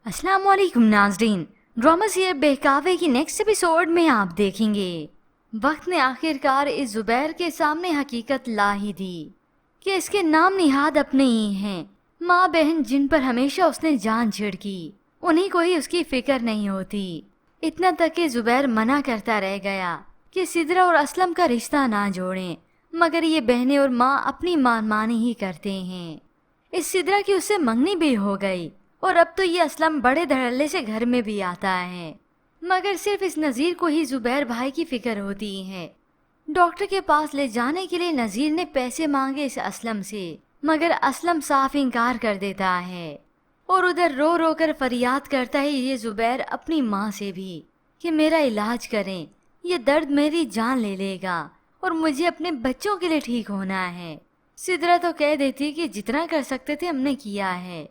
अस्सलाम वालेकुम नाज़रीन। ड्रामा सीरियल बहकावे की नेक्स्ट एपिसोड में आप देखेंगे वक्त ने आखिरकार इस जुबैर के सामने हकीकत ला ही दी कि इसके नाम निहाद अपने ही हैं। माँ बहन जिन पर हमेशा उसने जान छिड़की उन्हीं को ही उसकी फिक्र नहीं होती। इतना तक कि जुबैर मना करता रह गया कि सिदरा और असलम का रिश्ता ना जोड़ें, मगर ये बहनें और माँ अपनी मानमानी ही करते हैं। इस सिदरा की उससे मंगनी भी हो गई और अब तो ये असलम बड़े धड़ल्ले से घर में भी आता है, मगर सिर्फ इस नज़ीर को ही जुबैर भाई की फिक्र होती है। डॉक्टर के पास ले जाने के लिए नज़ीर ने पैसे मांगे इस असलम से, मगर असलम साफ इनकार कर देता है और उधर रो रो कर फरियाद करता है ये जुबैर अपनी माँ से भी कि मेरा इलाज करें, ये दर्द मेरी जान ले लेगा और मुझे अपने बच्चों के लिए ठीक होना है। सिदरा तो कह देती कि जितना कर सकते थे हमने किया है,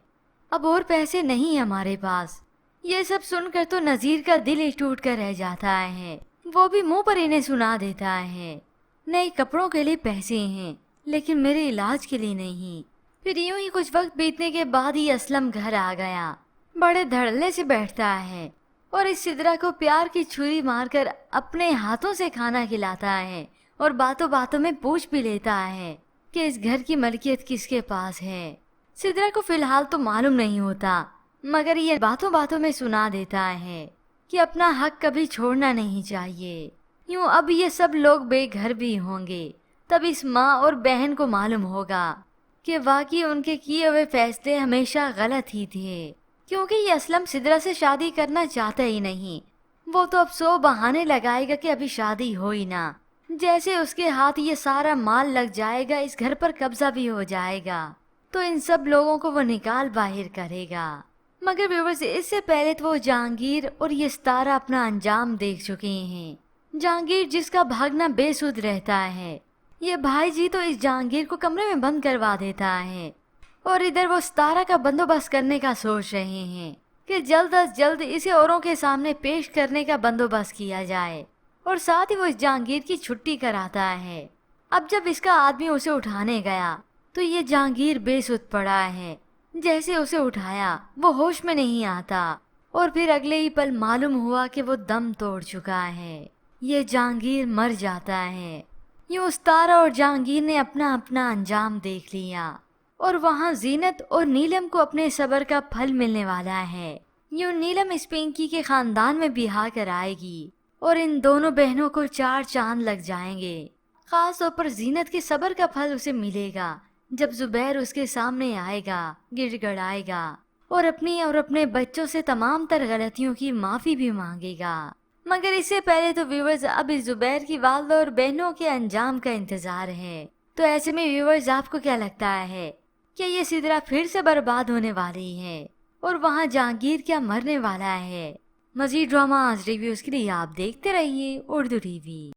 अब और पैसे नहीं हमारे पास। ये सब सुनकर तो नज़ीर का दिल ही टूट कर रह जाता है। वो भी मुंह पर इन्हें सुना देता है, नए कपड़ों के लिए पैसे हैं लेकिन मेरे इलाज के लिए नहीं। फिर यूं ही कुछ वक्त बीतने के बाद ही असलम घर आ गया। बड़े धड़ल्ले से बैठता है और इस सिदरा को प्यार की छुरी मारकर अपने हाथों से खाना खिलाता है और बातों बातों में पूछ भी लेता है कि इस घर की मलकियत किसके पास है। सिदरा को फिलहाल तो मालूम नहीं होता, मगर ये बातों बातों में सुना देता है कि अपना हक कभी छोड़ना नहीं चाहिए। यूं अब ये सब लोग बेघर भी होंगे, तब इस माँ और बहन को मालूम होगा कि वाकई उनके किए हुए फैसले हमेशा गलत ही थे, क्योंकि ये असलम सिदरा से शादी करना चाहता ही नहीं। वो तो अब 100 बहाने लगाएगा कि अभी शादी हो ही ना, जैसे उसके हाथ ये सारा माल लग जाएगा, इस घर पर कब्जा भी हो जाएगा तो इन सब लोगों को वो निकाल बाहर करेगा। मगर व्यूअर्स, इससे पहले तो वो जहांगीर और ये सितारा अपना अंजाम देख चुके हैं। जहांगीर जिसका भागना बेसुध रहता है, ये भाई जी तो इस जहांगीर को कमरे में बंद करवा देता है और इधर वो सितारा का बंदोबस्त करने का सोच रहे हैं कि जल्द अज जल्द इसे औरों के सामने पेश करने का बंदोबस्त किया जाए, और साथ ही वो इस जहांगीर की छुट्टी कराता है। अब जब इसका आदमी उसे उठाने गया तो ये जहांगीर बेसुध पड़ा है। जैसे उसे उठाया वो होश में नहीं आता और फिर अगले ही पल मालूम हुआ कि वो दम तोड़ चुका है। ये जहांगीर मर जाता है। यूं सितारा और जहांगीर ने अपना अपना अंजाम देख लिया और वहाँ जीनत और नीलम को अपने सब्र का फल मिलने वाला है। यूं नीलम इस पिंकी के खानदान में बिहा कर आएगी और इन दोनों बहनों को 4 चांद लग जाएंगे। खास तौर पर जीनत के सब्र का फल उसे मिलेगा जब जुबैर उसके सामने आएगा, गिड़गड़ाएगा और अपनी और अपने बच्चों से तमाम तर गलतियों की माफी भी मांगेगा। मगर इससे पहले तो व्यूअर्स अब इस जुबैर की वालदा और बहनों के अंजाम का इंतजार है। तो ऐसे में व्यूअर्स, आपको क्या लगता है कि ये सिदरा फिर से बर्बाद होने वाली है और वहाँ जहांगीर क्या मरने वाला है? मजीद ड्रामा आज रिव्यूज के लिए आप देखते रहिए उर्दू टीवी।